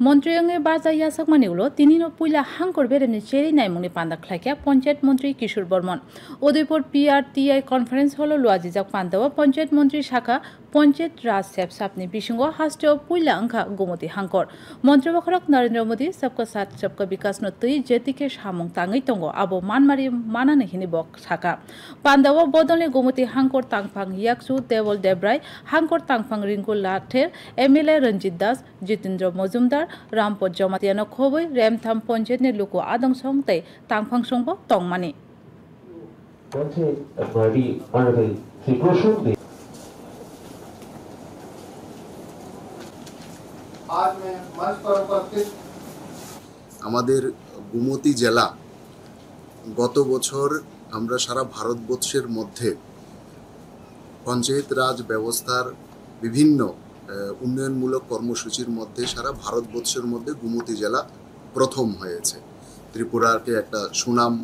মন্ত্রীয়ংয়ে বার্তা ইয়াসাকমানি উলো তিনিনো পুইলা হাঙ্কর বেরেমনি চেরি নাইমুংনি পান্দা খ্লাইকা পঞ্চায়েত মন্ত্রী Kishore Barman Udaipur PRTI conference hall লুয়াজিজাক পান্দাওয়া পঞ্চায়েত মন্ত্রী শাখা পঞ্চায়েত রাজ সেব সাপনি বিসঙ্গ হাস্টেও পুইলা অংখা গোমতি হাঙ্কর মন্ত্রী বখরক নরেন্দ্র মোদী সবকা সাথ সবকা বিকাশ নতুই যেতিকে সামং তাঙ্গই তঙ্গ আবো মানমারি মানানে হিনি বক শাখা পান্দাওয়া বদলে গোমতি হাঙ্কর তাংফাং ইয়াকসু দেবল দেবরায় হাঙ্কর তাংফাং রিঙ্কু লাঠের MLA রঞ্জিত দাস जितेंद्र मजुमदार रामपत जमातियानो खबै रेमथाम पंचायतनि लुको आदं संगतै तांफां संबो तंगमानि আমাদের গোমতী জেলা গত বছর আমরা সারা ভারতবর্ষের মধ্যে পঞ্চায়েত রাজ ব্যবস্থার বিভিন্ন উন্নয়নমূলক কর্মসূচির মধ্যে সারা ভারতবর্ষের মধ্যে গোমতী জেলা প্রথম হয়েছে। ত্রিপুরাকে একটা সুনাম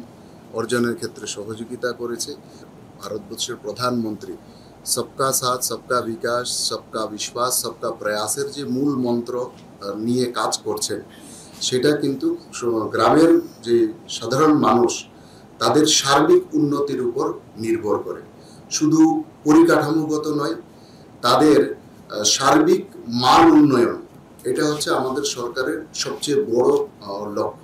অর্জনের ক্ষেত্রে সহযোগিতা করেছে। ভারতবর্ষের প্রধানমন্ত্রী সবকা সাথ সবকা বিকাশ সবকা বিশ্বাস সবকা প্রয়াসের যে মূল মন্ত্র নিয়ে কাজ করছেন সেটা কিন্তু গ্রামের যে সাধারণ মানুষ তাদের সার্বিক উন্নতির উপর নির্ভর করে, শুধু পরিকাঠামোগত নয়, তাদের সার্বিক মান উন্নয়ন, এটা হচ্ছে আমাদের সরকারের সবচেয়ে বড় লক্ষ্য।